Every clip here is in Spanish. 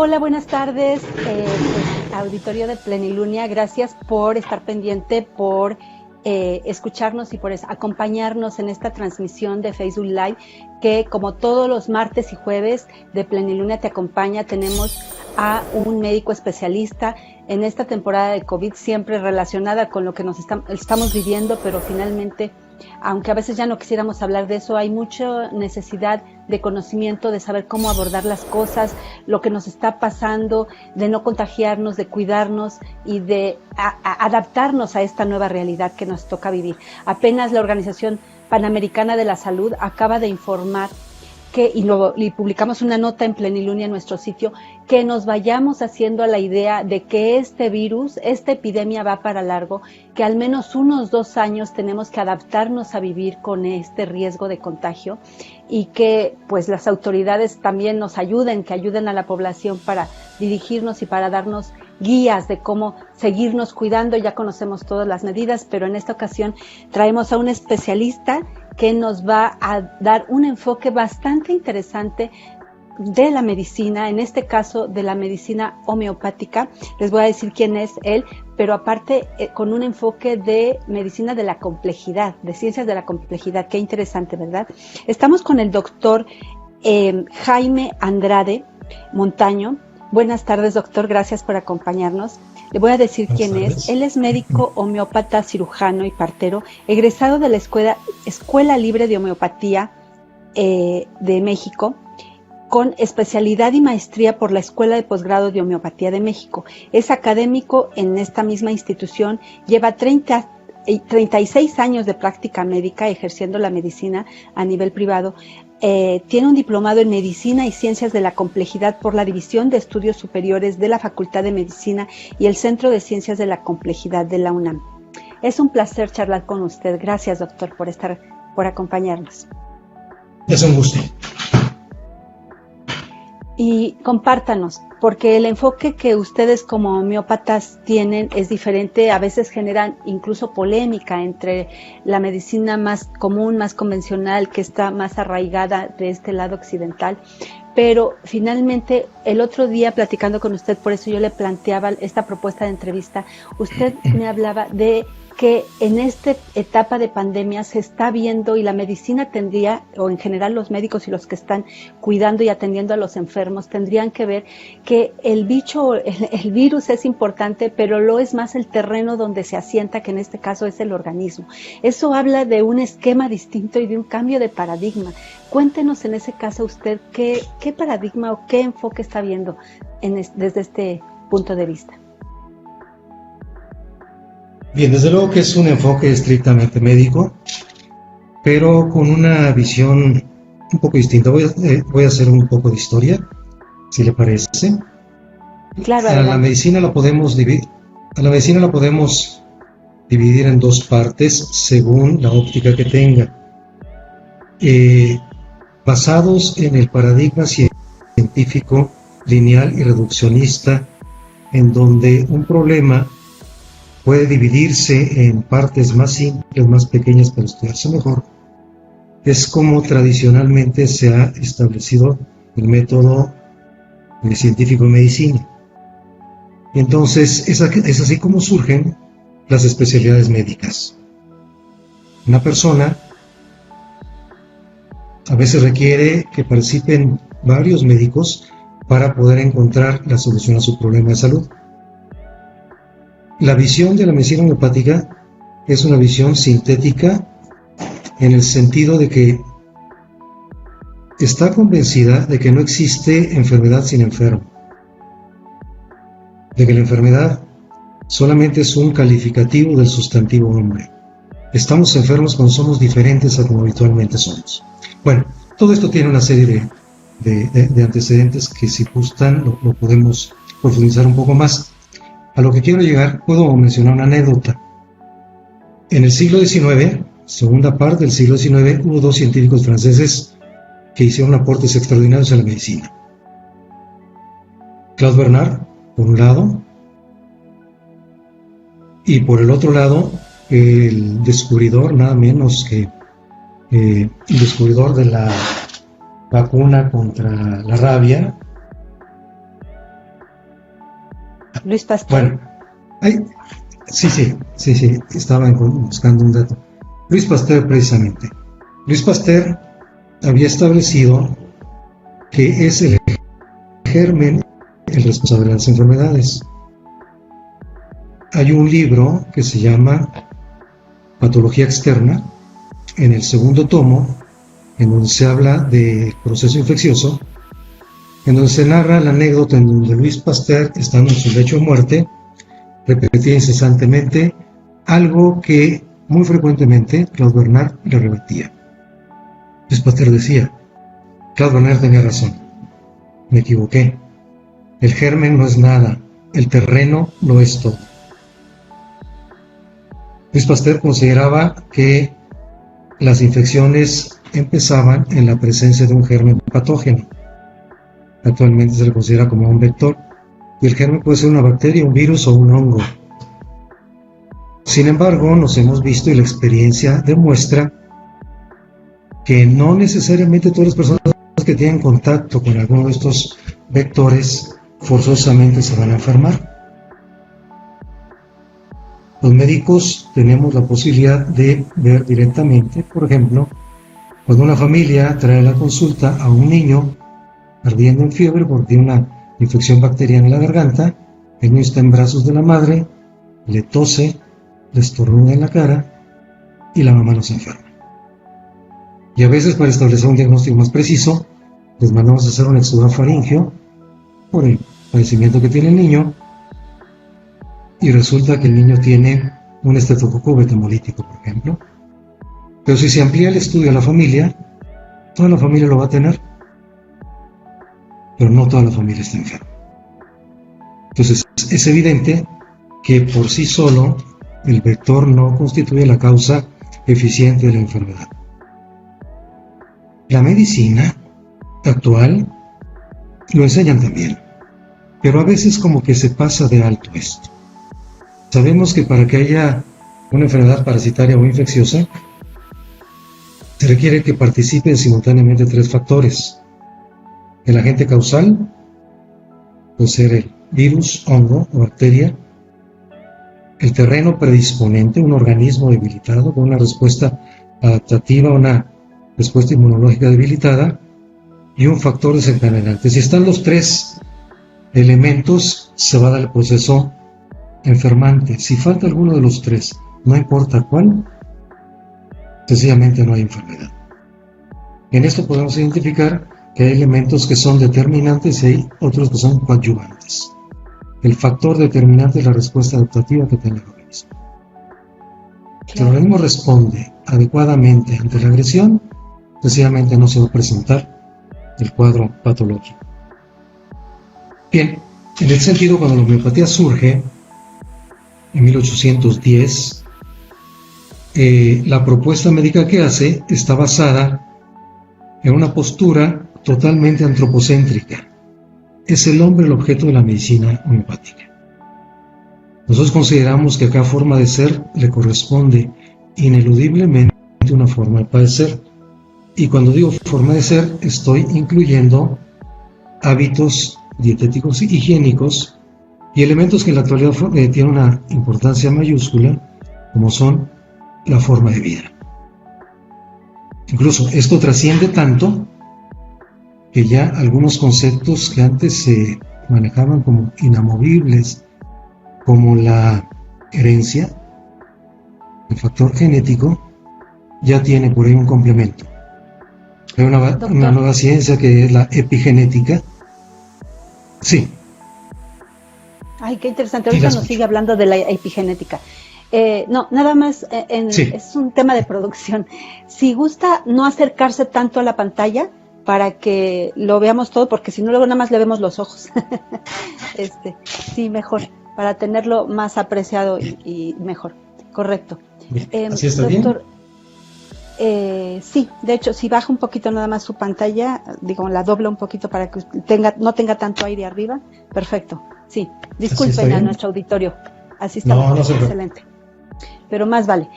Hola, buenas tardes, auditorio de Plenilunea. Gracias por estar pendiente, por escucharnos y por acompañarnos en esta transmisión de Facebook Live, que como todos los martes y jueves de Plenilunea te acompaña. Tenemos a un médico especialista en esta temporada de COVID, siempre relacionada con lo que estamos viviendo, pero finalmente, aunque a veces ya no quisiéramos hablar de eso, hay mucha necesidad de conocimiento, de saber cómo abordar las cosas, lo que nos está pasando, de no contagiarnos, de cuidarnos y de adaptarnos a esta nueva realidad que nos toca vivir. Apenas la Organización Panamericana de la Salud acaba de informar y publicamos una nota en Plenilunea en nuestro sitio, que nos vayamos haciendo a la idea de que este virus, esta epidemia va para largo, que al menos unos 2 años tenemos que adaptarnos a vivir con este riesgo de contagio, y que pues las autoridades también nos ayuden, que ayuden a la población para dirigirnos y para darnos guías de cómo seguirnos cuidando. Ya conocemos todas las medidas, pero en esta ocasión traemos a un especialista que nos va a dar un enfoque bastante interesante de la medicina, en este caso de la medicina homeopática. Les voy a decir quién es él, pero aparte con un enfoque de medicina de la complejidad, de ciencias de la complejidad. Qué interesante, ¿verdad? Estamos con el doctor Jaime Andrade Montaño. Buenas tardes, doctor, gracias por acompañarnos. Le voy a decir quién es. Él es médico homeópata, cirujano y partero, egresado de la Escuela Libre de Homeopatía de México, con especialidad y maestría por la Escuela de Posgrado de Homeopatía de México. Es académico en esta misma institución, lleva 36 años de práctica médica ejerciendo la medicina a nivel privado. Tiene un diplomado en Medicina y Ciencias de la Complejidad por la División de Estudios Superiores de la Facultad de Medicina y el Centro de Ciencias de la Complejidad de la UNAM. Es un placer charlar con usted. Gracias, doctor, por acompañarnos. Es un gusto. Y compártanos, porque el enfoque que ustedes como homeópatas tienen es diferente. A veces generan incluso polémica entre la medicina más común, más convencional, que está más arraigada de este lado occidental. Pero finalmente, el otro día platicando con usted, por eso yo le planteaba esta propuesta de entrevista, usted me hablaba de que en esta etapa de pandemia se está viendo, y la medicina tendría, o en general los médicos y los que están cuidando y atendiendo a los enfermos, tendrían que ver que el virus es importante, pero lo es más el terreno donde se asienta, que en este caso es el organismo. Eso habla de un esquema distinto y de un cambio de paradigma. Cuéntenos en ese caso usted qué paradigma o qué enfoque está viendo desde este punto de vista. Bien, desde luego que es un enfoque estrictamente médico, pero con una visión un poco distinta. Voy a hacer un poco de historia, si le parece. Claro. A la medicina la podemos dividir en 2 partes según la óptica que tenga. Basados en el paradigma científico lineal y reduccionista, en donde un problema puede dividirse en partes más simples, más pequeñas para estudiarse mejor. Es como tradicionalmente se ha establecido el método científico de medicina. Y entonces es así como surgen las especialidades médicas. Una persona a veces requiere que participen varios médicos para poder encontrar la solución a su problema de salud. La visión de la medicina homeopática es una visión sintética, en el sentido de que está convencida de que no existe enfermedad sin enfermo, de que la enfermedad solamente es un calificativo del sustantivo hombre. Estamos enfermos cuando somos diferentes a como habitualmente somos. Bueno, todo esto tiene una serie de antecedentes que, si gustan, lo podemos profundizar un poco más. A lo que quiero llegar, puedo mencionar una anécdota. En el siglo XIX, segunda parte del siglo XIX, hubo 2 científicos franceses que hicieron aportes extraordinarios a la medicina. Claude Bernard, por un lado, y por el otro lado, el descubridor, nada menos que el descubridor de la vacuna contra la rabia, Luis Pasteur. Bueno, sí, estaba buscando un dato. Luis Pasteur, precisamente. Luis Pasteur había establecido que es el germen el responsable de las enfermedades. Hay un libro que se llama Patología Externa, en el segundo tomo, en donde se habla del proceso infeccioso, en donde se narra la anécdota en donde Luis Pasteur, estando en su lecho de muerte, repetía incesantemente algo que muy frecuentemente Claude Bernard le rebatía. Luis Pasteur decía: Claude Bernard tenía razón, me equivoqué, el germen no es nada, el terreno lo es todo. Luis Pasteur consideraba que las infecciones empezaban en la presencia de un germen patógeno. Actualmente se le considera como un vector, y el germen puede ser una bacteria, un virus o un hongo. Sin embargo, nos hemos visto y la experiencia demuestra que no necesariamente todas las personas que tienen contacto con alguno de estos vectores forzosamente se van a enfermar. Los médicos tenemos la posibilidad de ver directamente, por ejemplo, cuando una familia trae a la consulta a un niño ardiendo en fiebre porque tiene una infección bacteriana en la garganta, el niño está en brazos de la madre, le tose, le estornuda en la cara y la mamá no se enferma. Y a veces, para establecer un diagnóstico más preciso, les mandamos a hacer un exudado faríngeo por el padecimiento que tiene el niño, y resulta que el niño tiene un estreptococo betamolítico, por ejemplo. Pero si se amplía el estudio a la familia, toda la familia lo va a tener, pero no toda la familia está enferma. Entonces, es evidente que por sí solo el vector no constituye la causa eficiente de la enfermedad. La medicina actual lo enseñan también, pero a veces como que se pasa de alto esto. Sabemos que para que haya una enfermedad parasitaria o infecciosa, se requiere que participen simultáneamente tres factores. El agente causal, puede ser el virus, hongo o bacteria; el terreno predisponente, un organismo debilitado con una respuesta adaptativa, una respuesta inmunológica debilitada; y un factor desencadenante. Si están los tres elementos, se va a dar el proceso enfermante. Si falta alguno de los tres, no importa cuál, sencillamente no hay enfermedad. En esto podemos identificar que hay elementos que son determinantes y hay otros que son coadyuvantes. El factor determinante es la respuesta adaptativa que tiene el organismo. Si el organismo responde adecuadamente ante la agresión, sencillamente no se va a presentar el cuadro patológico. Bien, en ese sentido, cuando la homeopatía surge en 1810, la propuesta médica que hace está basada en una postura totalmente antropocéntrica. Es el hombre el objeto de la medicina homeopática. Nosotros consideramos que a cada forma de ser le corresponde ineludiblemente una forma de padecer. Y cuando digo forma de ser, estoy incluyendo hábitos dietéticos y higiénicos y elementos que en la actualidad tienen una importancia mayúscula, como son la forma de vida. Incluso esto trasciende tanto que ya algunos conceptos que antes se manejaban como inamovibles, como la herencia, el factor genético, ya tiene por ahí un complemento. Hay una nueva ciencia que es la epigenética. Sí. Ay, qué interesante. Ahorita nos sigue hablando de la epigenética. No, nada más, sí. Es un tema de producción. Si gusta no acercarse tanto a la pantalla para que lo veamos todo, porque si no luego nada más le vemos los ojos. Sí, mejor, para tenerlo más apreciado y mejor. Correcto. ¿Así está doctor, bien? Sí, de hecho, si baja un poquito nada más su pantalla, digo, la dobla un poquito para que no tenga tanto aire arriba. Perfecto. Sí, disculpen a nuestro auditorio. Así está. No excelente. Pero más vale,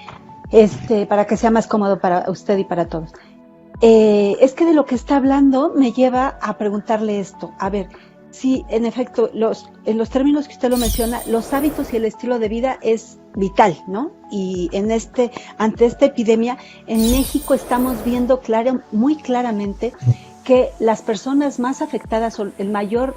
para que sea más cómodo para usted y para todos. Es que de lo que está hablando me lleva a preguntarle esto. A ver, Sí, en efecto, en los términos que usted lo menciona, los hábitos y el estilo de vida es vital, ¿no? Y ante esta epidemia, en México estamos viendo muy claramente que las personas más afectadas, o el mayor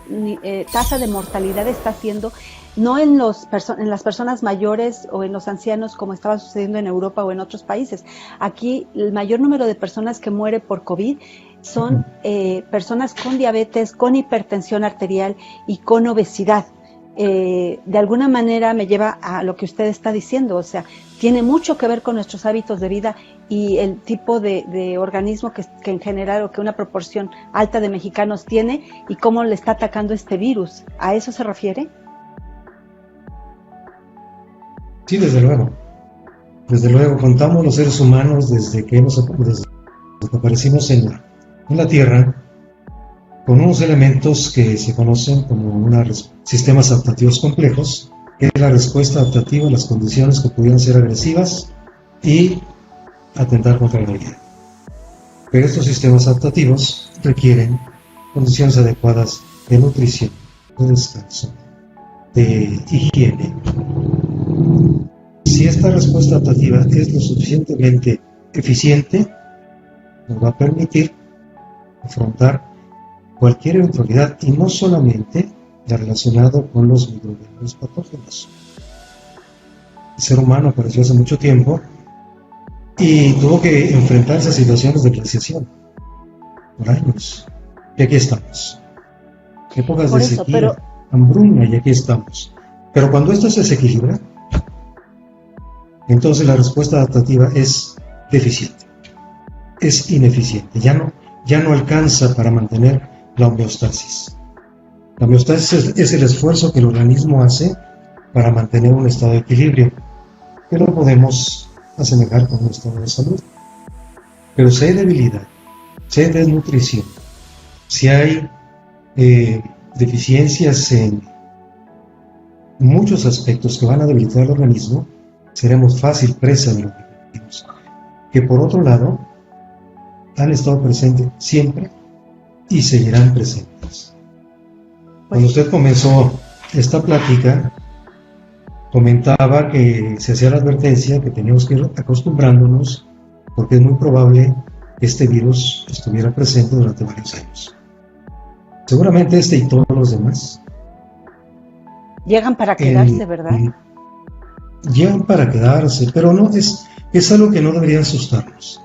tasa de mortalidad está siendo no en las personas mayores o en los ancianos, como estaba sucediendo en Europa o en otros países. Aquí el mayor número de personas que muere por COVID son personas con diabetes, con hipertensión arterial y con obesidad. De alguna manera me lleva a lo que usted está diciendo, o sea, tiene mucho que ver con nuestros hábitos de vida y el tipo de organismo que en general, o que una proporción alta de mexicanos tiene, y cómo le está atacando este virus. ¿A eso se refiere? Sí, desde luego. Desde luego, contamos los seres humanos desde que aparecimos en la Tierra con unos elementos que se conocen como sistemas adaptativos complejos, que es la respuesta adaptativa a las condiciones que pudieran ser agresivas y atentar contra la vida. Pero estos sistemas adaptativos requieren condiciones adecuadas de nutrición, de descanso, de higiene. Si esta respuesta adaptativa es lo suficientemente eficiente, nos va a permitir afrontar cualquier eventualidad, y no solamente la relacionada con los microorganismos patógenos. El ser humano apareció hace mucho tiempo y tuvo que enfrentarse a situaciones de glaciación por años, y aquí estamos. Épocas de sequía, hambruna, y aquí estamos. Pero cuando esto se desequilibra, entonces la respuesta adaptativa es deficiente, es ineficiente, ya no alcanza para mantener la homeostasis. La homeostasis es el esfuerzo que el organismo hace para mantener un estado de equilibrio, que lo podemos asemejar con un estado de salud. Pero si hay debilidad, si hay desnutrición, si hay deficiencias en muchos aspectos que van a debilitar el organismo, seremos fácil presa de los microorganismos, que por otro lado han estado presentes siempre y seguirán presentes. Cuando usted comenzó esta plática, comentaba que se hacía la advertencia que teníamos que ir acostumbrándonos, porque es muy probable que este virus estuviera presente durante varios años. Seguramente este y todos los demás llegan para quedarse, ¿verdad? Llegan para quedarse, pero no es algo que no debería asustarnos.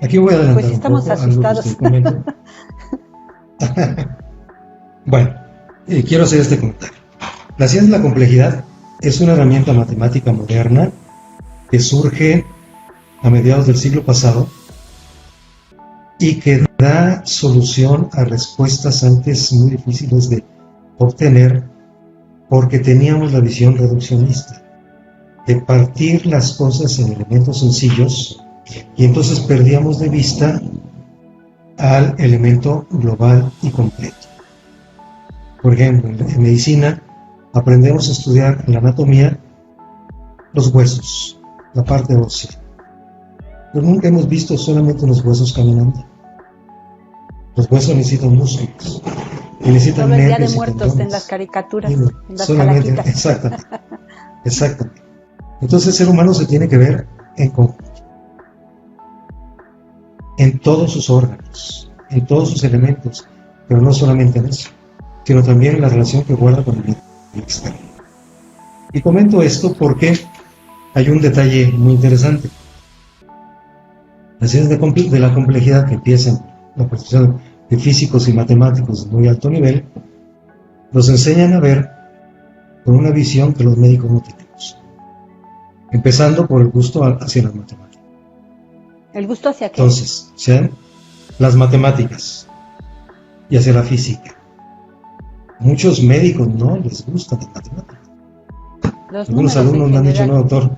Aquí voy a adelantar pues estamos un poco asustados. algo que usted comentó. Bueno, quiero hacer este comentario. La ciencia de la complejidad es una herramienta matemática moderna que surge a mediados del siglo pasado y que da solución a respuestas antes muy difíciles de obtener, porque teníamos la visión reduccionista de partir las cosas en elementos sencillos, y entonces perdíamos de vista al elemento global y completo. Por ejemplo, en medicina aprendemos a estudiar en la anatomía los huesos, la parte ósea, pero nunca hemos visto solamente los huesos caminando. Los huesos necesitan músculos, y necesitan nervios y tendones. Día de Muertos en las caricaturas, en las solamente, exactamente. Entonces el ser humano se tiene que ver en conjunto, en todos sus órganos, en todos sus elementos, pero no solamente en eso, sino también en la relación que guarda con el medio externo. Y comento esto porque hay un detalle muy interesante. Las ciencias de la complejidad, que empiezan la profesión de físicos y matemáticos de muy alto nivel, nos enseñan a ver con una visión que los médicos no tenemos, empezando por el gusto hacia las matemáticas. ¿El gusto hacia qué? Entonces, sean las matemáticas y hacia la física. Muchos médicos no les gustan las matemáticas. Algunos alumnos me han dicho, no, doctor.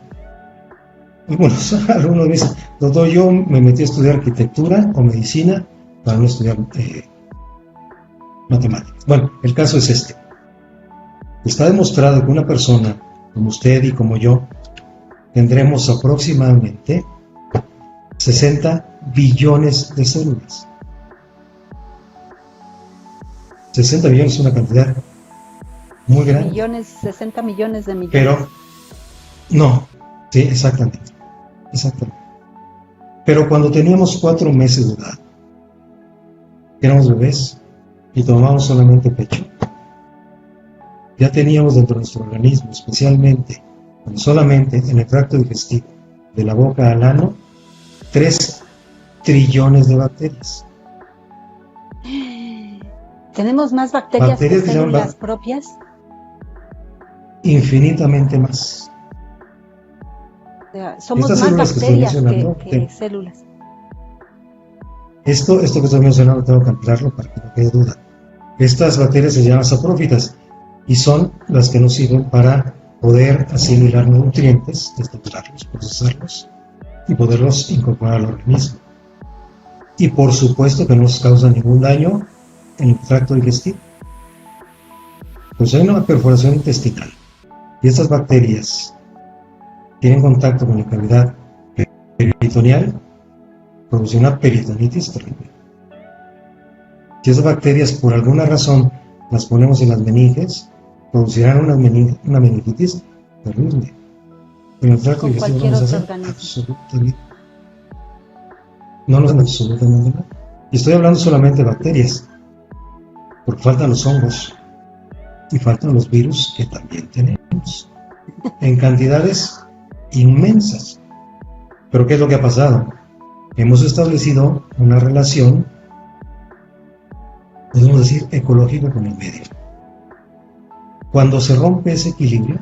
Algunos alumnos me dicen, doctor, yo me metí a estudiar arquitectura o medicina para no estudiar matemáticas. Bueno, el caso es este. Está demostrado que una persona como usted y como yo tendremos aproximadamente 60 billones de células. 60 millones es una cantidad muy grande. 60 millones de millones. Pero, no, sí, exactamente. Pero cuando teníamos 4 meses de edad, éramos bebés y tomábamos solamente pecho, ya teníamos dentro de nuestro organismo, especialmente, solamente en el tracto digestivo, de la boca al ano, 3 trillones de bacterias. ¿Tenemos más bacterias que células propias? Infinitamente más. O sea, somos más bacterias que células. Esto que estoy mencionando tengo que ampliarlo para que no quede duda. Estas bacterias se llaman saprófitas y son las que nos sirven para poder asimilar nutrientes, estructurarlos, procesarlos y poderlos incorporar al organismo. Y por supuesto que no nos causan ningún daño en el tracto digestivo. Pues hay una perforación intestinal y estas bacterias tienen contacto con la cavidad peritoneal, produce una peritonitis terrible. Si esas bacterias por alguna razón las ponemos en las meninges, producirán una meningitis terrible. En el tracto digestivo no nos hacen absolutamente nada. Y estoy hablando solamente de bacterias, porque faltan los hongos y faltan los virus que también tenemos en cantidades inmensas. Pero ¿qué es lo que ha pasado? Hemos establecido una relación, podemos decir, ecológica con el medio. Cuando se rompe ese equilibrio,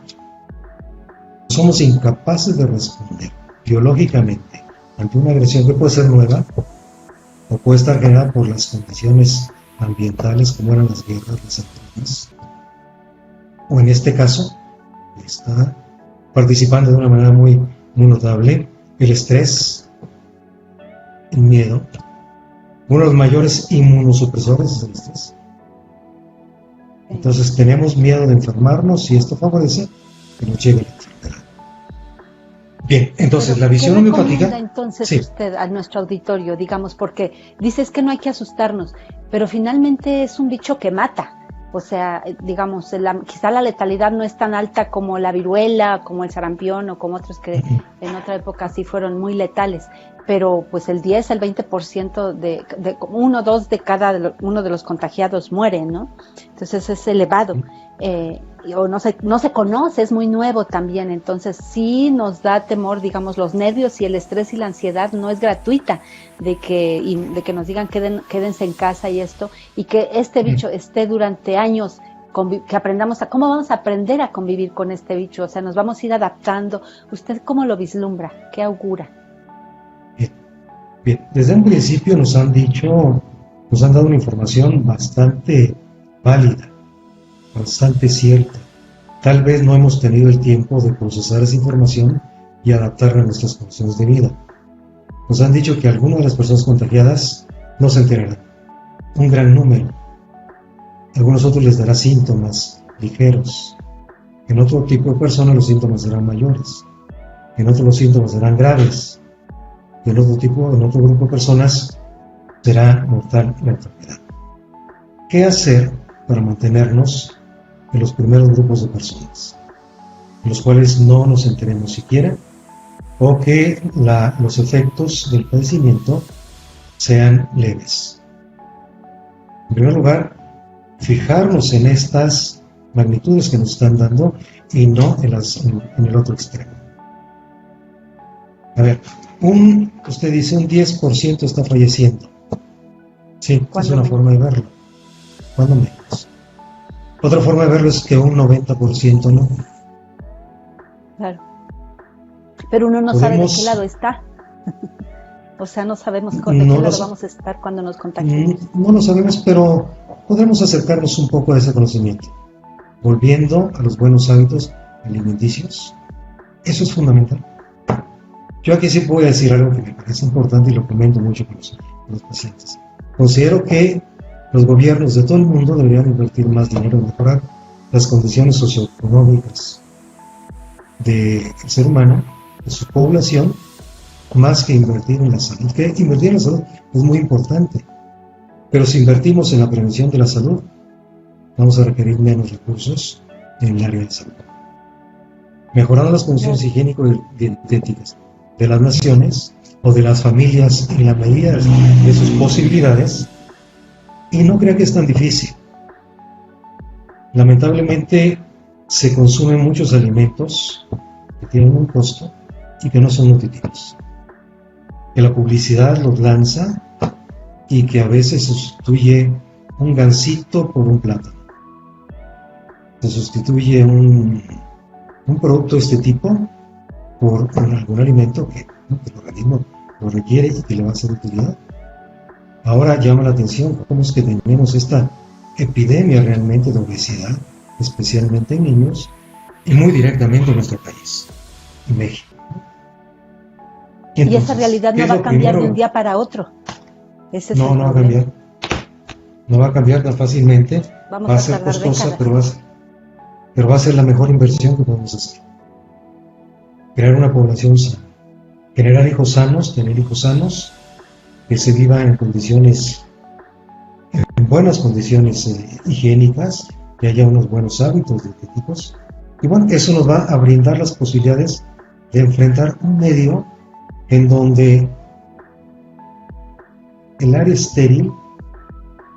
somos incapaces de responder biológicamente ante una agresión que puede ser nueva o puede estar generada por las condiciones ambientales como eran las guerras, las hambrunas, o en este caso está participando de una manera muy notable el estrés, el miedo. Uno de los mayores inmunosupresores es el estrés. Entonces tenemos miedo de enfermarnos y esto favorece que nos llegue la enfermedad. Bien, entonces la visión homeopática. Entonces usted a nuestro auditorio, digamos, porque dices que no hay que asustarnos, pero finalmente es un bicho que mata. O sea, digamos, quizá la letalidad no es tan alta como la viruela, como el sarampión o como otros que en otra época sí fueron muy letales, pero pues el 10 al 20% de uno de los contagiados muere, ¿no? Entonces es elevado. O no se conoce, es muy nuevo también, entonces sí nos da temor, digamos, los nervios y el estrés y la ansiedad no es gratuita de que nos digan quédense en casa y esto, y que este bicho esté durante años, que aprendamos cómo vamos a aprender a convivir con este bicho, o sea, nos vamos a ir adaptando. ¿Usted cómo lo vislumbra? ¿Qué augura? Bien, desde un principio nos han dado una información bastante válida, bastante cierta. Tal vez no hemos tenido el tiempo de procesar esa información y adaptarla a nuestras condiciones de vida. Nos han dicho que algunas de las personas contagiadas no se enterarán, un gran número. A algunos otros les dará síntomas ligeros. En otro tipo de personas los síntomas serán mayores. En otros los síntomas serán graves. Y en otro grupo de personas será mortal la enfermedad. ¿Qué hacer para mantenernos en los primeros grupos de personas, en los cuales no nos enteremos siquiera, o que los efectos del padecimiento sean leves? En primer lugar, fijarnos en estas magnitudes que nos están dando y no en el otro extremo. A ver, usted dice un 10% está falleciendo. Sí, es una forma de verlo. ¿Cuándo menos? Otra forma de verlo es que un 90% no. Claro. Pero uno no sabe de qué lado está. O sea, no sabemos de qué lado vamos a estar cuando nos contagiemos. No lo sabemos, pero podemos acercarnos un poco a ese conocimiento. Volviendo a los buenos hábitos alimenticios. Eso es fundamental. Yo aquí sí voy a decir algo que me parece importante y lo comento mucho con los pacientes. Considero que los gobiernos de todo el mundo deberían invertir más dinero en mejorar las condiciones socioeconómicas del ser humano, de su población, más que invertir en la salud. Que invertir en la salud es muy importante, pero si invertimos en la prevención de la salud, vamos a requerir menos recursos en el área de salud. Mejorando las condiciones higiénico-dietéticas de las naciones o de las familias en la medida de sus posibilidades, y no crea que es tan difícil. Lamentablemente se consumen muchos alimentos que tienen un costo y que no son nutritivos, que la publicidad los lanza y que a veces sustituye un gansito por un plátano, se sustituye un producto de este tipo por algún alimento que el organismo lo requiere y que le va a ser de utilidad. Ahora llama la atención cómo es que tenemos esta epidemia realmente de obesidad, especialmente en niños, y muy directamente en nuestro país, en México. Entonces, y esa realidad no va a cambiar de un día para otro. No va a cambiar. No va a cambiar tan fácilmente. Va a ser costosa, pero va a ser la mejor inversión que podemos hacer. Crear una población sana. Generar hijos sanos, tener hijos sanos, que se viva en condiciones, en buenas condiciones higiénicas, que haya unos buenos hábitos dietéticos. Y bueno, eso nos va a brindar las posibilidades de enfrentar un medio en donde el área estéril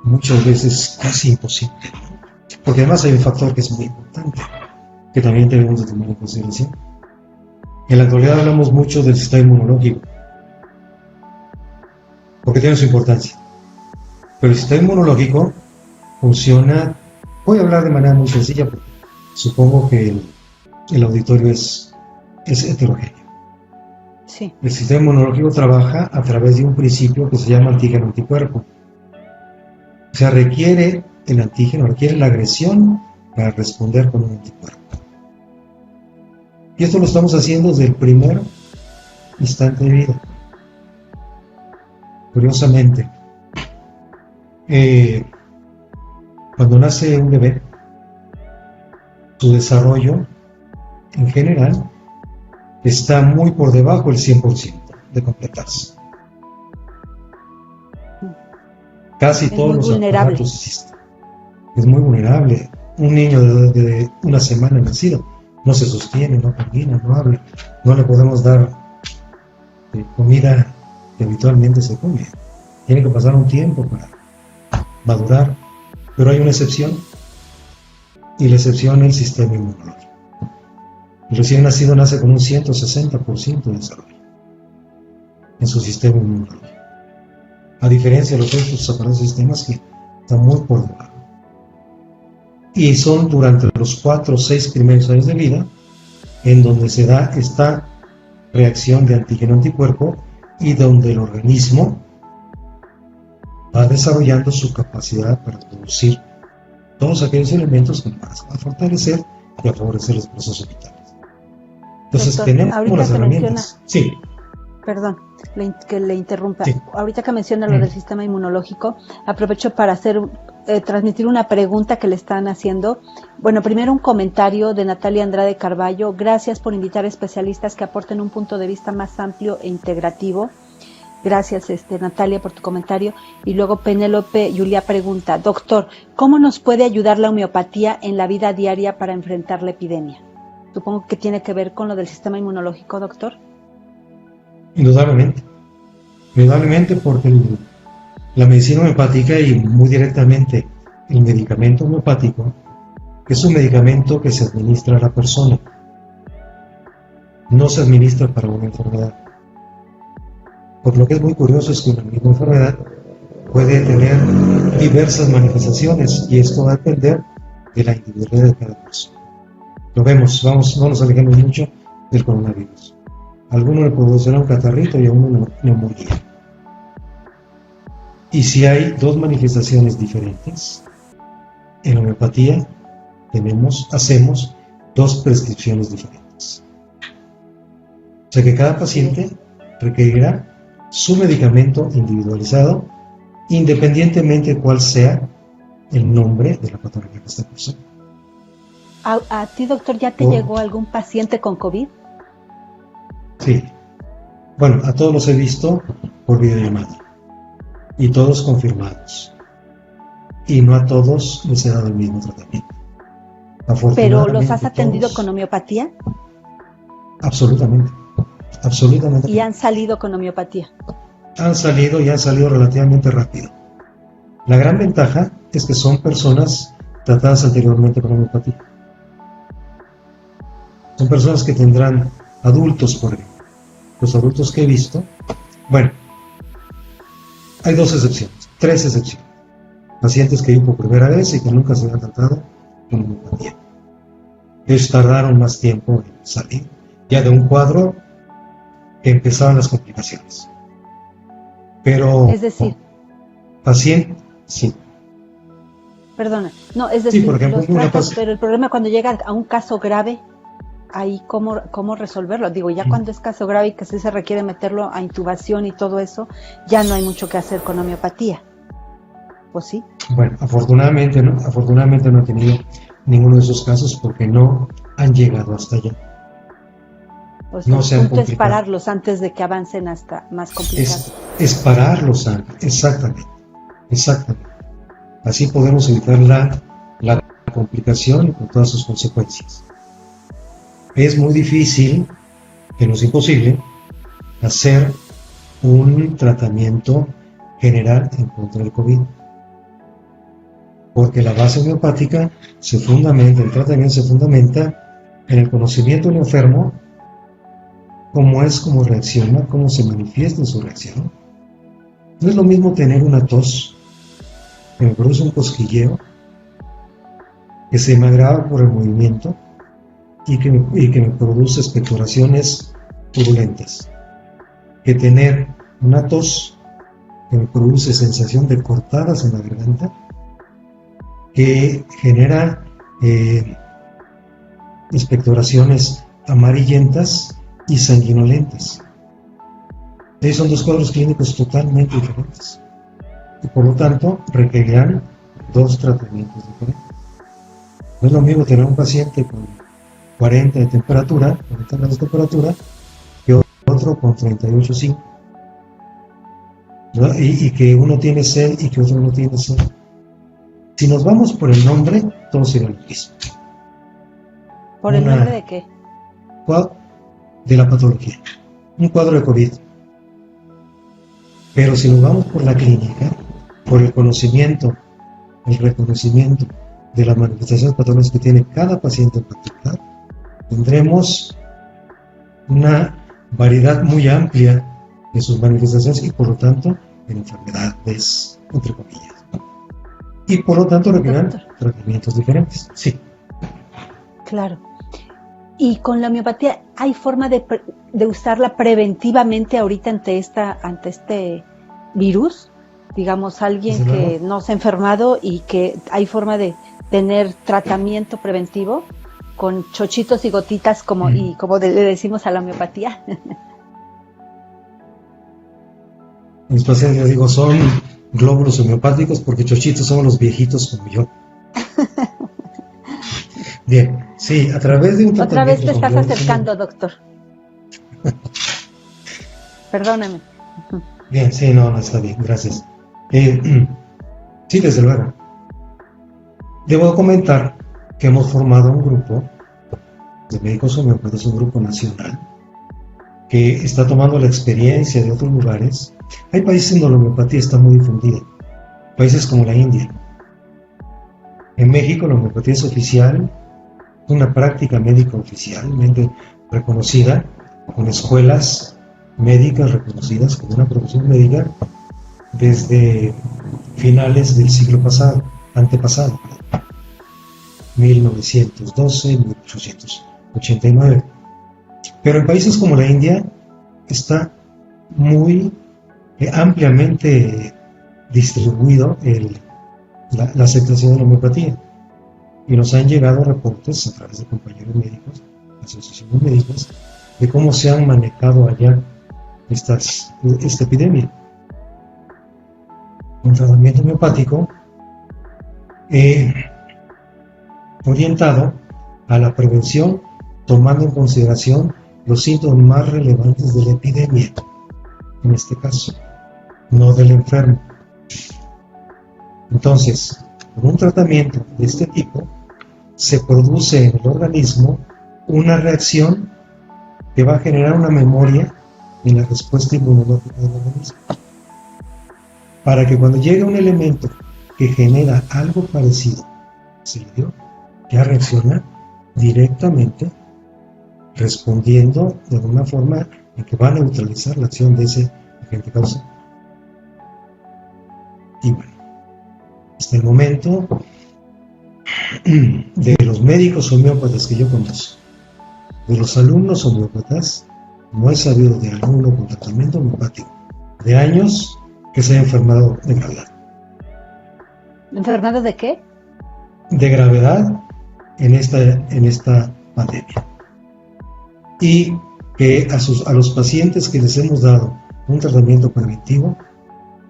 muchas veces es casi imposible, porque además hay un factor que es muy importante, que también debemos de tomar en consideración. En la actualidad hablamos mucho del sistema inmunológico, porque tiene su importancia, pero el sistema inmunológico funciona, voy a hablar de manera muy sencilla, porque supongo que el auditorio es heterogéneo. Sí. El sistema inmunológico trabaja a través de un principio que se llama antígeno-anticuerpo. O sea, requiere el antígeno, requiere la agresión para responder con un anticuerpo. Y esto lo estamos haciendo desde el primer instante de vida. Curiosamente, cuando nace un bebé, su desarrollo en general está muy por debajo del 100% de completarse. Casi todos los aparatos existen. Es muy vulnerable. Un niño de una semana nacido no se sostiene, no camina, no habla. No le podemos dar comida que habitualmente se come. Tiene que pasar un tiempo para madurar. Pero hay una excepción, y la excepción es el sistema inmunológico. El recién nacido nace con un 160% de desarrollo en su sistema inmunológico, a diferencia de los otros aparatos y sistemas que están muy por debajo. Y son durante los 4 o 6 primeros años de vida en donde se da esta reacción de antígeno-anticuerpo y donde el organismo va desarrollando su capacidad para producir todos aquellos elementos que van a fortalecer y a favorecer los procesos vitales. Entonces, doctor, tenemos las herramientas. Sí. Perdón, que le interrumpa. Sí. Ahorita que menciona lo del sistema inmunológico, aprovecho para transmitir una pregunta que le están haciendo. Bueno, primero un comentario de Natalia Andrade Carballo. Gracias por invitar especialistas que aporten un punto de vista más amplio e integrativo. Gracias, Natalia, por tu comentario. Y luego Penélope Julia pregunta, doctor, ¿cómo nos puede ayudar la homeopatía en la vida diaria para enfrentar la epidemia? Supongo que tiene que ver con lo del sistema inmunológico, doctor. Indudablemente porque la medicina homeopática y muy directamente el medicamento homeopático es un medicamento que se administra a la persona, no se administra para una enfermedad. Por lo que es muy curioso es que una misma enfermedad puede tener diversas manifestaciones y esto va a depender de la individualidad de cada persona. Lo vemos, no nos alejemos mucho del coronavirus. A alguno le producirá un catarrito y a uno una neumonía. Y si hay 2 manifestaciones diferentes, en homeopatía hacemos 2 prescripciones diferentes. O sea que cada paciente requerirá su medicamento individualizado, independientemente de cuál sea el nombre de la patología que está cursando. ¿A ti, doctor, ya te llegó algún paciente con COVID? Sí. Bueno, a todos los he visto por videollamada. Y todos confirmados. y no a todos les he dado el mismo tratamiento. ¿Pero los has atendido con homeopatía? Absolutamente, absolutamente. ¿Y han salido con homeopatía? Han salido y han salido relativamente rápido. La gran ventaja es que son personas tratadas anteriormente con homeopatía. Son personas que tendrán adultos, por ejemplo. Los adultos que he visto, bueno, hay tres excepciones. Pacientes que vi por primera vez y que nunca se habían tratado con homeopatía. Ellos tardaron más tiempo en salir ya de un cuadro que empezaban las complicaciones. Pero, es decir, paciente, sí. Perdona, no, es decir, sí, por ejemplo, pero el problema cuando llega a un caso grave, ahí cómo resolverlo. Digo, ya cuando es caso grave y que sí se requiere meterlo a intubación y todo eso, ya no hay mucho que hacer con homeopatía. ¿Pues sí? Bueno, afortunadamente no he tenido ninguno de esos casos porque no han llegado hasta allá. O sea, no el punto es pararlos antes de que avancen hasta más complicados. Es pararlos antes, exactamente. Así podemos evitar la complicación y con todas sus consecuencias. Es muy difícil, que no es imposible, hacer un tratamiento general en contra del COVID. Porque la base homeopática el tratamiento se fundamenta en el conocimiento del enfermo, cómo reacciona, cómo se manifiesta en su reacción. No es lo mismo tener una tos que me produce un cosquilleo, que se me agrava por el movimiento y que me produce expectoraciones turbulentas, que tener una tos que me produce sensación de cortadas en la garganta, que genera expectoraciones amarillentas y sanguinolentas. Esos son dos cuadros clínicos totalmente diferentes y por lo tanto requerirán dos tratamientos diferentes. No es lo mismo tener un paciente con 40 de temperatura, 40 grados de temperatura, que otro con 38,5, ¿no? Y que uno tiene sed y que otro no tiene sed. Si nos vamos por el nombre, todo sería lo mismo. ¿Por el nombre de qué? De la patología. Un cuadro de COVID. Pero si nos vamos por la clínica, por el conocimiento, el reconocimiento de las manifestaciones patológicas que tiene cada paciente en particular, tendremos una variedad muy amplia de sus manifestaciones y por lo tanto en enfermedades, entre comillas. Y por lo tanto requerirán tratamientos diferentes. Sí. Claro. Y con la homeopatía, ¿hay forma de usarla preventivamente ahorita ante este virus? Digamos, alguien que no se ha enfermado y que hay forma de tener tratamiento preventivo con chochitos y gotitas como le decimos a la homeopatía. Mis pacientes, digo, son glóbulos homeopáticos porque chochitos son los viejitos como yo. Bien, sí, a través de un tratamiento. Otra vez te estás acercando, doctor. Perdóname. Bien, sí, no, está bien, gracias. Sí, desde luego. Debo comentar que hemos formado un grupo de médicos homeópatas, un grupo nacional, que está tomando la experiencia de otros lugares. Hay países donde la homeopatía está muy difundida, países como la India. En México la homeopatía es oficial, una práctica médica oficialmente reconocida, con escuelas médicas reconocidas como una profesión médica desde finales del siglo antepasado, 1912, 1889. Pero en países como la India está muy ampliamente distribuido la aceptación de la homeopatía. Y nos han llegado reportes a través de compañeros médicos, asociaciones médicas, de cómo se han manejado allá esta epidemia. Un tratamiento homeopático orientado a la prevención, tomando en consideración los síntomas más relevantes de la epidemia, en este caso, no del enfermo. Entonces, con un tratamiento de este tipo, se produce en el organismo una reacción que va a generar una memoria en la respuesta inmunológica del organismo, para que cuando llegue un elemento que genera algo parecido, ya reacciona directamente respondiendo de una forma en que va a neutralizar la acción de ese agente causante. Y bueno, hasta el momento, de los médicos homeópatas que yo conozco, de los alumnos homeópatas, no he sabido de alguno con tratamiento homeopático de años que se haya enfermado de gravedad. ¿Enfermado de qué? De gravedad en esta pandemia. Y que a los pacientes que les hemos dado un tratamiento preventivo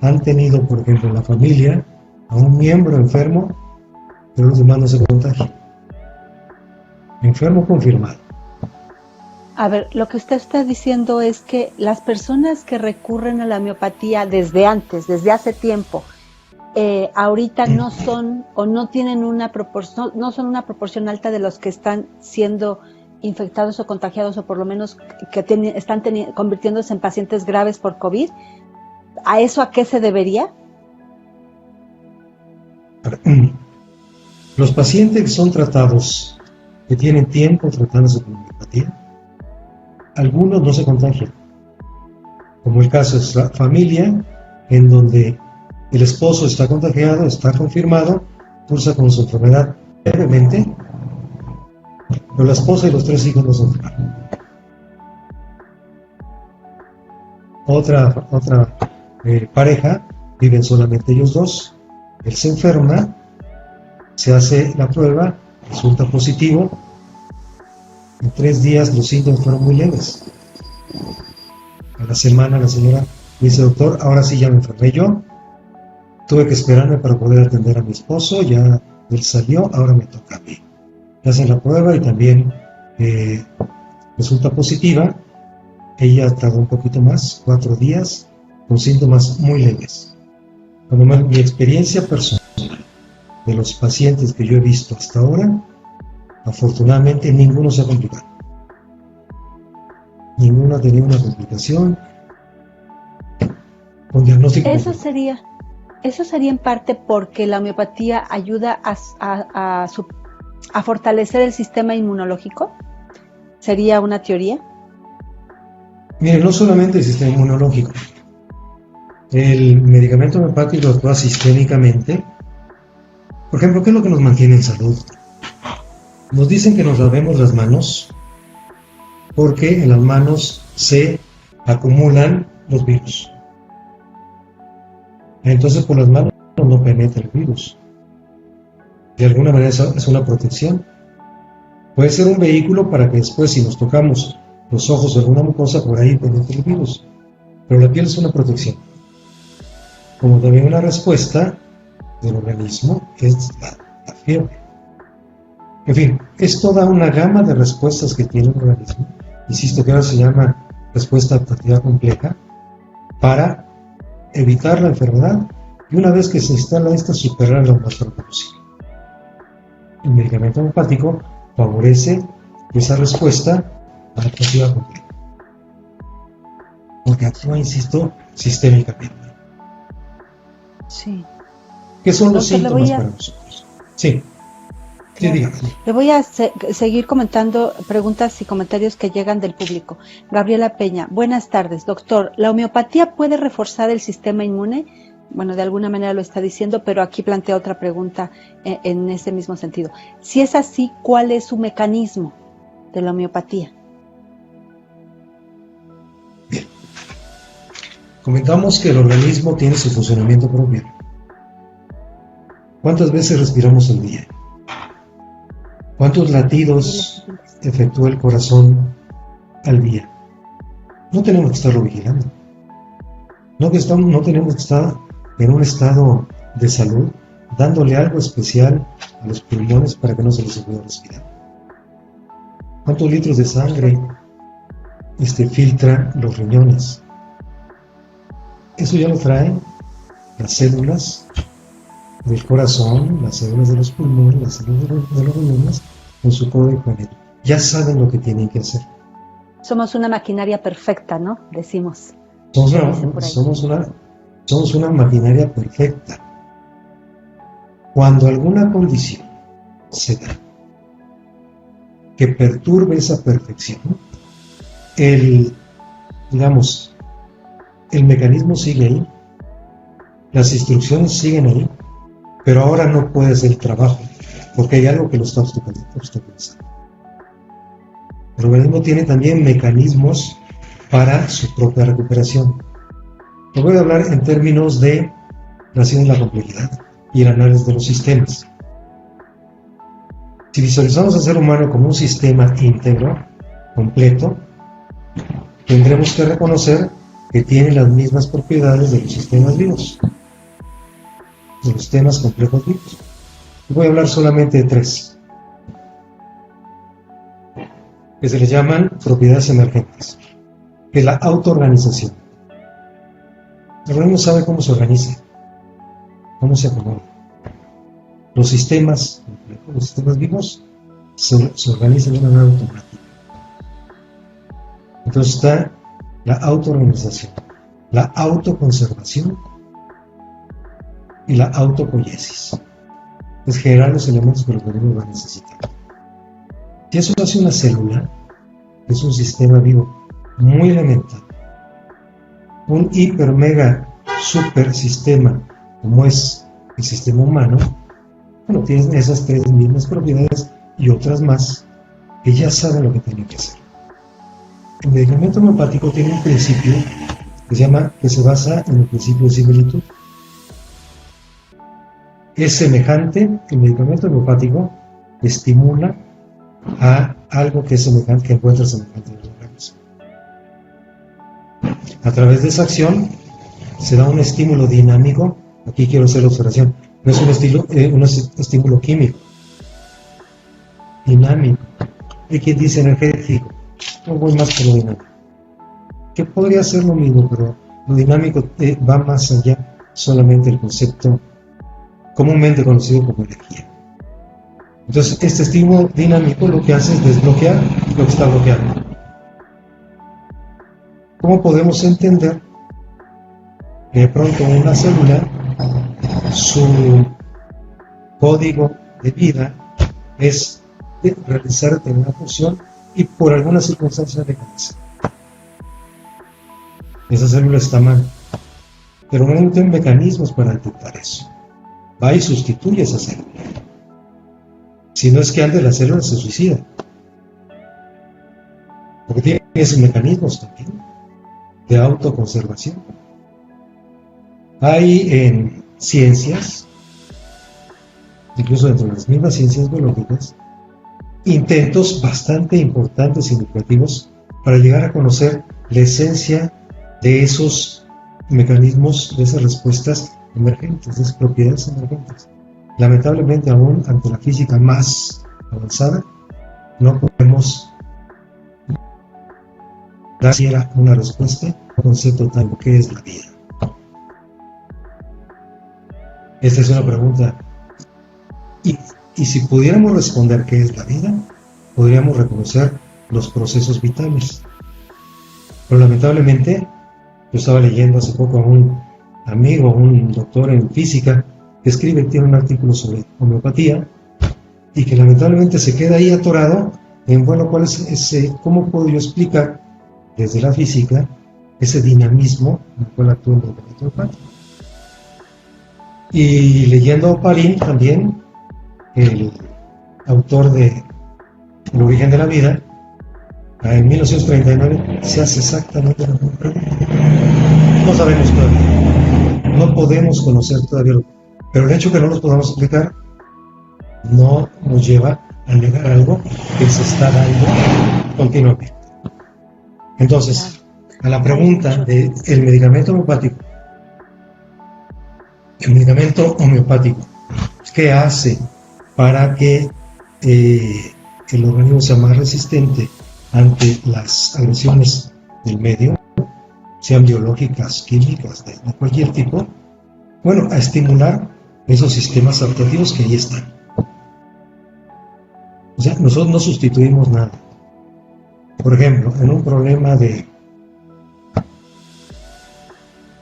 han tenido, por ejemplo, en la familia a un miembro enfermo, pero los demás no se contagian. Enfermo confirmado. A ver, lo que usted está diciendo es que las personas que recurren a la homeopatía desde antes, desde hace tiempo, ahorita no son o no tienen una proporción, no son una proporción alta de los que están siendo infectados o contagiados, o por lo menos que están convirtiéndose en pacientes graves por COVID. ¿A eso a qué se debería? Los pacientes que son tratados, que tienen tiempo tratándose con homeopatía, algunos no se contagian, como el caso de la familia, en donde el esposo está contagiado, está confirmado, cursa con su enfermedad levemente, pero la esposa y los 3 hijos no se enferman. Otra pareja, viven solamente ellos 2, él se enferma, se hace la prueba, resulta positivo, en 3 días los síntomas fueron muy leves. A la semana la señora dice: doctor, ahora sí ya me enfermé yo, tuve que esperarme para poder atender a mi esposo, ya él salió, ahora me toca a mí. Hacen la prueba y también resulta positiva. Ella tardó un poquito más, 4 días, con síntomas muy leves. Cuando mi experiencia personal de los pacientes que yo he visto hasta ahora, afortunadamente ninguno se ha complicado. Ninguno ha tenido una complicación con diagnóstico. Eso sería en parte porque la homeopatía ayuda a fortalecer el sistema inmunológico. ¿Sería una teoría? Mire, no solamente el sistema inmunológico. El medicamento homeopático actúa sistémicamente. Por ejemplo, ¿qué es lo que nos mantiene en salud? Nos dicen que nos lavemos las manos porque en las manos se acumulan los virus. Entonces, por las manos no penetra el virus. De alguna manera es una protección. Puede ser un vehículo para que después, si nos tocamos los ojos o alguna mucosa, por ahí penetre el virus. Pero la piel es una protección. Como también una respuesta del organismo es la fiebre. En fin, es toda una gama de respuestas que tiene el organismo. Insisto que ahora se llama respuesta adaptativa compleja, para evitar la enfermedad y una vez que se instala esta, superarla lo más pronto posible. El medicamento homeopático favorece esa respuesta adaptativa completa, porque actúa, insisto, sistémicamente. Sí. ¿Qué son los síntomas para nosotros? Sí. Sí, dígame. Le voy a seguir comentando preguntas y comentarios que llegan del público. Gabriela Peña, buenas tardes, doctor. ¿La homeopatía puede reforzar el sistema inmune? Bueno, de alguna manera lo está diciendo, pero aquí plantea otra pregunta en ese mismo sentido. Si es así, ¿cuál es su mecanismo de la homeopatía? Bien. Comentamos que el organismo tiene su funcionamiento propio. ¿Cuántas veces respiramos al día? ¿Cuántos latidos efectúa el corazón al día? No tenemos que estarlo vigilando. No tenemos que estar en un estado de salud dándole algo especial a los pulmones para que no se les pueda respirar. ¿Cuántos litros de sangre filtran los riñones? Eso ya lo traen las células del corazón, las células de los pulmones, las células de los riñones, con su código genético. Ya saben lo que tienen que hacer. Somos una maquinaria perfecta, ¿no? Decimos. Somos una maquinaria perfecta. Cuando alguna condición se da que perturbe esa perfección, el mecanismo sigue ahí, las instrucciones siguen ahí, pero ahora no puede hacer el trabajo, porque hay algo que lo está obstaculizando. El organismo tiene también mecanismos para su propia recuperación. Lo voy a hablar en términos de la ciencia de la complejidad y el análisis de los sistemas. Si visualizamos al ser humano como un sistema íntegro, completo, tendremos que reconocer que tiene las mismas propiedades de los sistemas vivos, de los sistemas complejos vivos. Voy a hablar solamente de 3, que se les llaman propiedades emergentes, que es la autoorganización. El organismo sabe cómo se organiza, cómo se acomoda. Los sistemas vivos se organizan de manera automática. Entonces está la autoorganización, la autoconservación y la autopoiesis. Es generar los elementos que los organismos van a necesitar. Si eso lo hace una célula, que es un sistema vivo muy elemental, un hiper mega super sistema como es el sistema humano, bueno, tiene esas 3 mismas propiedades y otras más que ya saben lo que tienen que hacer. El medicamento homeopático tiene un principio que se basa en el principio de similitud. Es semejante, el medicamento homeopático estimula a algo que es semejante, que encuentra semejante en el organismo. A través de esa acción se da un estímulo dinámico. Aquí quiero hacer la observación. No es un estímulo químico, dinámico. Hay quien dice energético. No voy más por lo dinámico, que podría ser lo mismo, pero lo dinámico va más allá solamente del concepto comúnmente conocido como energía. Entonces, este estímulo dinámico lo que hace es desbloquear lo que está bloqueado. ¿Cómo podemos entender que de pronto una célula, su código de vida es de realizar determinada función y por alguna circunstancia de cabeza? Esa célula está mal, pero no tiene mecanismos para detectar eso. Va y sustituye esa célula. Si no es que antes la célula se suicida, porque tiene esos mecanismos también de autoconservación. Hay en ciencias, incluso dentro de las mismas ciencias biológicas, intentos bastante importantes y significativos para llegar a conocer la esencia de esos mecanismos, de esas respuestas emergentes, de esas propiedades emergentes. Lamentablemente, aún ante la física más avanzada, no podemos dar siquiera una respuesta al concepto tan que es la vida. Esta es una pregunta. Y si pudiéramos responder qué es la vida, podríamos reconocer los procesos vitales. Pero lamentablemente, yo estaba leyendo hace poco a un amigo, un doctor en física, que tiene un artículo sobre homeopatía, y que lamentablemente se queda ahí atorado en, bueno, ¿cuál es cómo puedo yo explicar desde la física ese dinamismo en el cual actúa el medicamento homeopático? Y leyendo a Parín también, el autor de El origen de la vida, en 1939 se hace exactamente la misma pregunta. No sabemos todavía, no podemos conocer todavía, pero el hecho que no los podamos explicar no nos lleva a negar algo que se está dando continuamente. Entonces, a la pregunta del medicamento homeopático, ¿qué hace para que el organismo sea más resistente ante las agresiones del medio, sean biológicas, químicas, de cualquier tipo? Bueno, a estimular esos sistemas adaptativos que ahí están. O sea, nosotros no sustituimos nada. Por ejemplo, en un problema de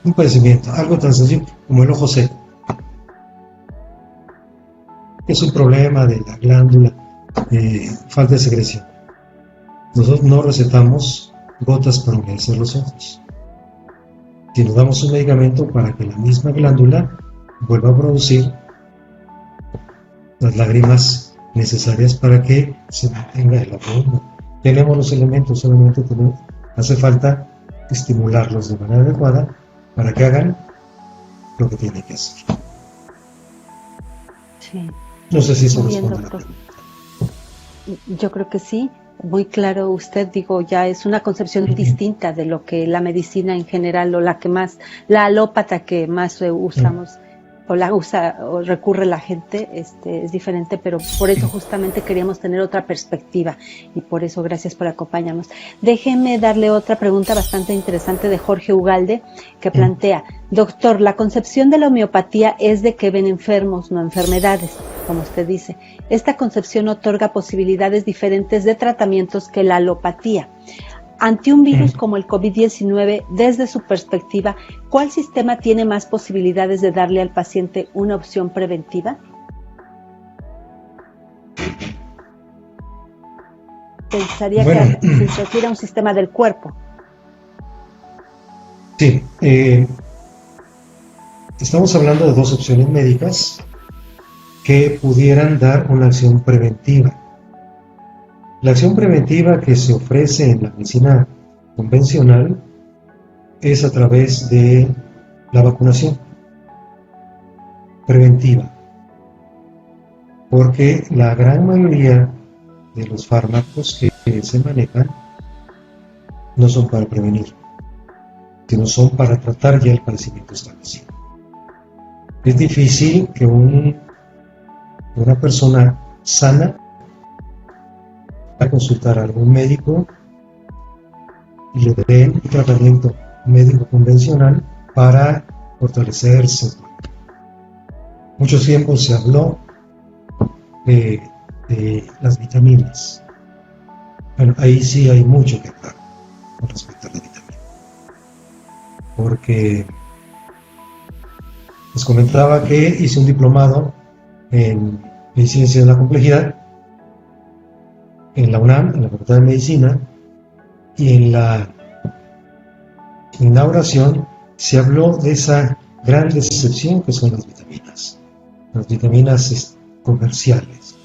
un padecimiento, algo tan sencillo como el ojo seco, es un problema de la glándula, falta de secreción. Nosotros no recetamos gotas para humedecer los ojos, sino damos un medicamento para que la misma glándula vuelva a producir las lágrimas necesarias para que se mantenga el ojo. Tenemos los elementos, solamente hace falta estimularlos de manera adecuada para que hagan lo que tienen que hacer. Sí. No sé si eso responde a la pregunta. Yo creo que sí, muy claro usted, ya es una concepción distinta de lo que la medicina en general, o la alópata que más usamos, o la usa o recurre la gente, es diferente, pero por eso justamente queríamos tener otra perspectiva, y por eso gracias por acompañarnos. Déjeme darle otra pregunta bastante interesante de Jorge Ugalde, que plantea: doctor, la concepción de la homeopatía es de que ven enfermos, no enfermedades, como usted dice. Esta concepción otorga posibilidades diferentes de tratamientos que la alopatía. Ante un virus como el COVID-19, desde su perspectiva, ¿cuál sistema tiene más posibilidades de darle al paciente una opción preventiva? Pensaría que se refiere a un sistema del cuerpo. Sí, estamos hablando de dos opciones médicas que pudieran dar una acción preventiva. La acción preventiva que se ofrece en la medicina convencional es a través de la vacunación preventiva, porque la gran mayoría de los fármacos que se manejan no son para prevenir, sino son para tratar ya el padecimiento establecido. Es difícil que una persona sana a consultar a algún médico y le den un tratamiento médico convencional para fortalecerse. Mucho tiempo se habló de las vitaminas. Bueno, ahí sí hay mucho que hablar con respecto a la vitamina, porque les comentaba que hice un diplomado en Ciencia de la Complejidad en la UNAM, en la Facultad de Medicina, y en la inauguración se habló de esa gran decepción que son las vitaminas comerciales.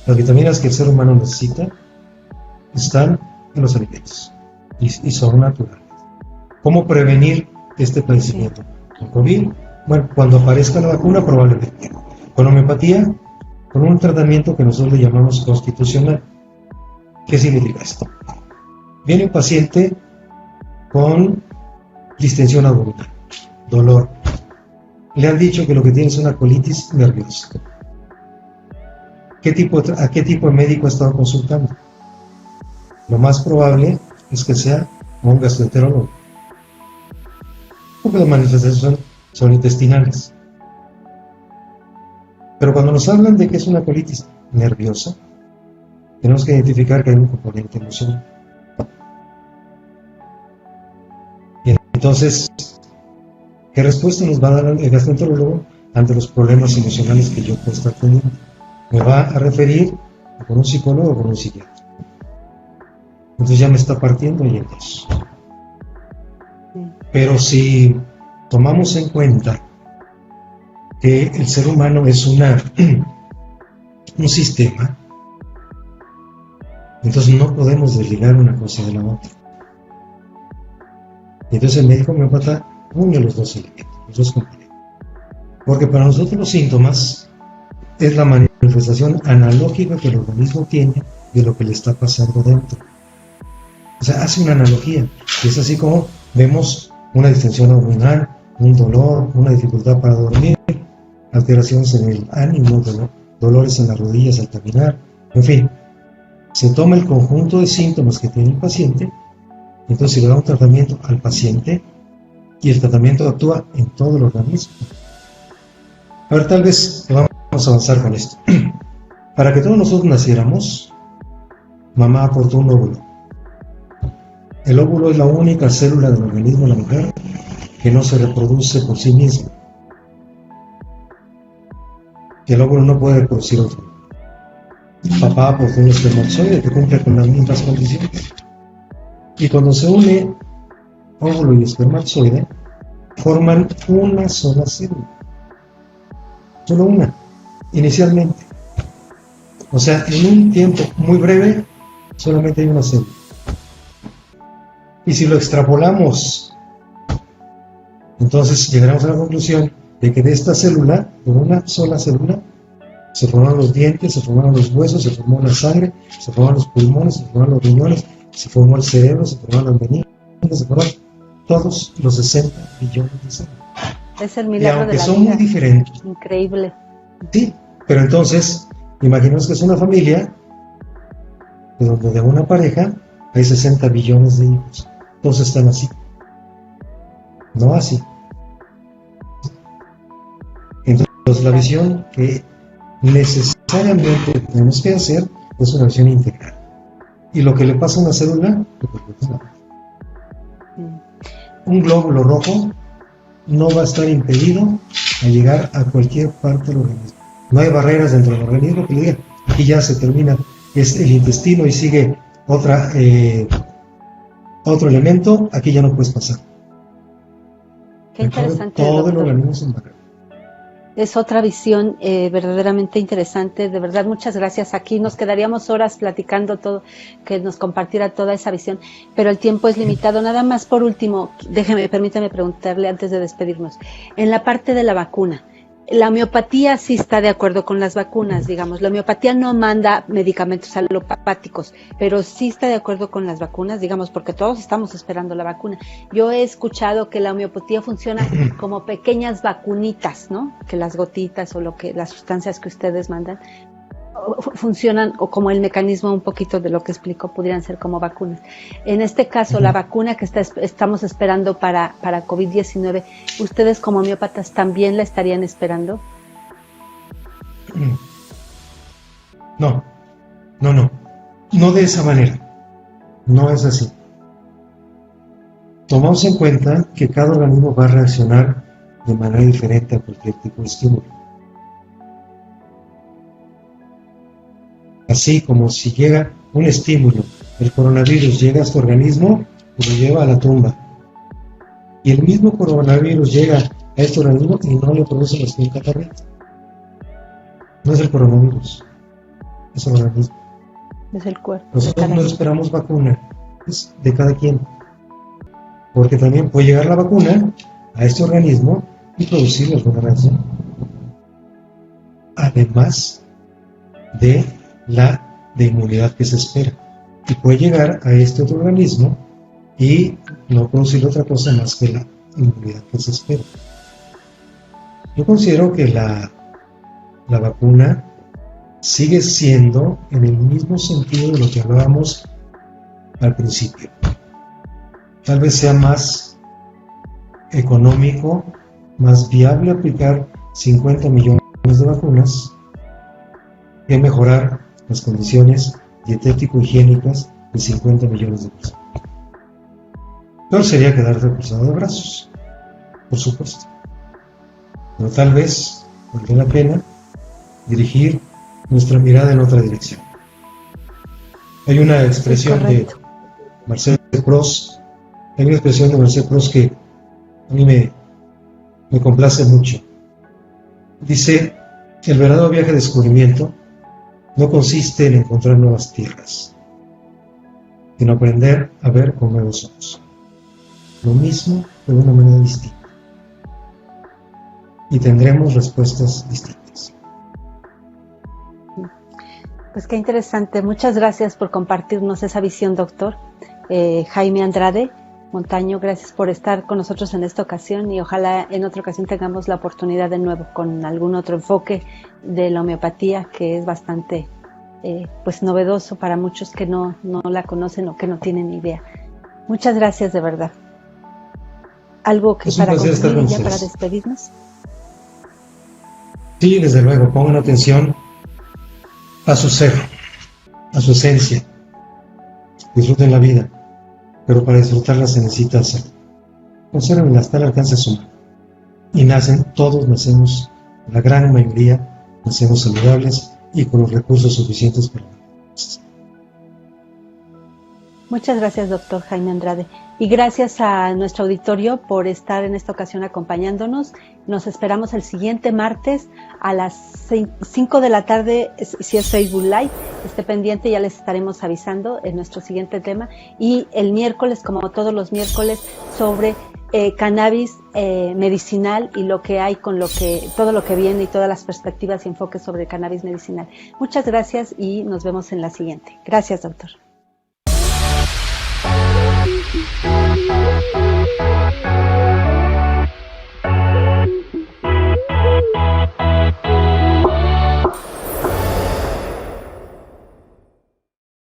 Las vitaminas que el ser humano necesita están en los alimentos y son naturales. ¿Cómo prevenir este padecimiento? ¿Con COVID? Bueno, cuando aparezca la vacuna probablemente. Con homeopatía, con un tratamiento que nosotros le llamamos constitucional. ¿Qué significa esto? Viene un paciente con distensión abdominal, dolor. Le han dicho que lo que tiene es una colitis nerviosa. ¿A qué tipo de médico ha estado consultando? Lo más probable es que sea un gastroenterólogo, porque las manifestaciones son intestinales. Pero cuando nos hablan de que es una colitis nerviosa, tenemos que identificar que hay un componente emocional. Y entonces, ¿qué respuesta nos va a dar el gastroenterólogo ante los problemas emocionales que yo puedo estar teniendo? Me va a referir con un psicólogo o con un psiquiatra. Entonces ya me está partiendo y en dos. Pero si tomamos en cuenta que el ser humano es un sistema, entonces no podemos desligar una cosa de la otra. Entonces el médico homeópata une los dos elementos, los dos componentes. Porque para nosotros los síntomas es la manifestación analógica que el organismo tiene de lo que le está pasando dentro. O sea, hace una analogía. Y es así como vemos una distensión abdominal, un dolor, una dificultad para dormir, alteraciones en el ánimo, dolores en las rodillas al caminar, en fin. Se toma el conjunto de síntomas que tiene el paciente, entonces se le da un tratamiento al paciente y el tratamiento actúa en todo el organismo. A ver, tal vez vamos a avanzar con esto. Para que todos nosotros naciéramos, mamá aportó un óvulo. El óvulo es la única célula del organismo de la mujer que no se reproduce por sí misma. El óvulo no puede producir otro. Papá aportó un espermatozoide que cumple con las mismas condiciones. Y cuando se une óvulo y espermatozoide, forman una sola célula. Solo una, inicialmente. O sea, en un tiempo muy breve, solamente hay una célula. Y si lo extrapolamos, entonces llegaremos a la conclusión de que de esta célula, de una sola célula, se formaron los dientes, se formaron los huesos, se formó la sangre, se formaron los pulmones, se formaron los riñones, se formó el cerebro, se formaron los meninges, se formaron todos los 60 billones de células. Es el milagro y aunque de la son vida. muy diferentes. Increíble. Sí, pero entonces, imaginemos que es una familia de donde de una pareja hay 60 billones de hijos. Todos están así. No así. Entonces, la visión que necesariamente tenemos que hacer es una visión integral. Y lo que le pasa a una célula, lo que le pasa a la un glóbulo rojo no va a estar impedido a llegar a cualquier parte del organismo. No hay barreras dentro del organismo que le digan, aquí ya se termina es el intestino y sigue otro elemento, aquí ya no puedes pasar. Qué interesante. Todo el organismo es un barrera. Es otra visión verdaderamente interesante. De verdad, muchas gracias. Aquí nos quedaríamos horas platicando todo, que nos compartiera toda esa visión, pero el tiempo es limitado. Nada más por último, permítame preguntarle antes de despedirnos. En la parte de la vacuna, la homeopatía sí está de acuerdo con las vacunas, digamos. La homeopatía no manda medicamentos alopáticos, pero sí está de acuerdo con las vacunas, digamos, porque todos estamos esperando la vacuna. Yo he escuchado que la homeopatía funciona como pequeñas vacunitas, ¿no? Que las gotitas o las sustancias que ustedes mandan funcionan, o como el mecanismo un poquito de lo que explico, pudieran ser como vacunas. En este caso, la vacuna que estamos esperando para COVID-19, ¿ustedes como homeópatas también la estarían esperando? No de esa manera. No es así. Tomamos en cuenta que cada organismo va a reaccionar de manera diferente a cualquier tipo de estímulo. Así como si llega un estímulo, el coronavirus llega a tu organismo y lo lleva a la tumba. Y el mismo coronavirus llega a este organismo y no le produce la siguiente catarrita. No es el coronavirus, es el organismo. Es el cuerpo. Nosotros no esperamos vacuna, es de cada quien. Porque también puede llegar la vacuna a este organismo y producir alguna reacción. Además de la de inmunidad que se espera, y puede llegar a este otro organismo y no producir otra cosa más que la inmunidad que se espera. Yo considero que la vacuna sigue siendo en el mismo sentido de lo que hablábamos al principio. Tal vez sea más económico, más viable aplicar 50 millones de vacunas que mejorar las condiciones dietético-higiénicas de 50 millones de personas. Peor sería quedarte cruzado de brazos, por supuesto. Pero tal vez valdría la pena dirigir nuestra mirada en otra dirección. Hay una expresión de Marcel Proust, que a mí me complace mucho. Dice, el verdadero viaje de descubrimiento no consiste en encontrar nuevas tierras, sino aprender a ver con nuevos ojos. Lo mismo, pero de una manera distinta. Y tendremos respuestas distintas. Pues qué interesante. Muchas gracias por compartirnos esa visión, doctor. Jaime Andrade Montaño, gracias por estar con nosotros en esta ocasión, y ojalá en otra ocasión tengamos la oportunidad de nuevo con algún otro enfoque de la homeopatía, que es bastante pues novedoso para muchos que no la conocen o que no tienen idea. Muchas gracias, de verdad. ¿Algo que para concluir y ya para despedirnos? Sí, desde luego, pongan atención a su ser, a su esencia. Disfruten la vida, pero para disfrutarla se necesita hacer. Conserven hasta el alcance de su mano. Y todos nacemos, la gran mayoría, nacemos saludables y con los recursos suficientes para vivir. Muchas gracias, doctor Jaime Andrade. Y gracias a nuestro auditorio por estar en esta ocasión acompañándonos. Nos esperamos el siguiente martes a las 5 de la tarde, si es Facebook Live. Esté pendiente, ya les estaremos avisando en nuestro siguiente tema. Y el miércoles, como todos los miércoles, sobre cannabis medicinal y lo que hay con todo lo que viene y todas las perspectivas y enfoques sobre cannabis medicinal. Muchas gracias y nos vemos en la siguiente. Gracias, doctor. Thank you.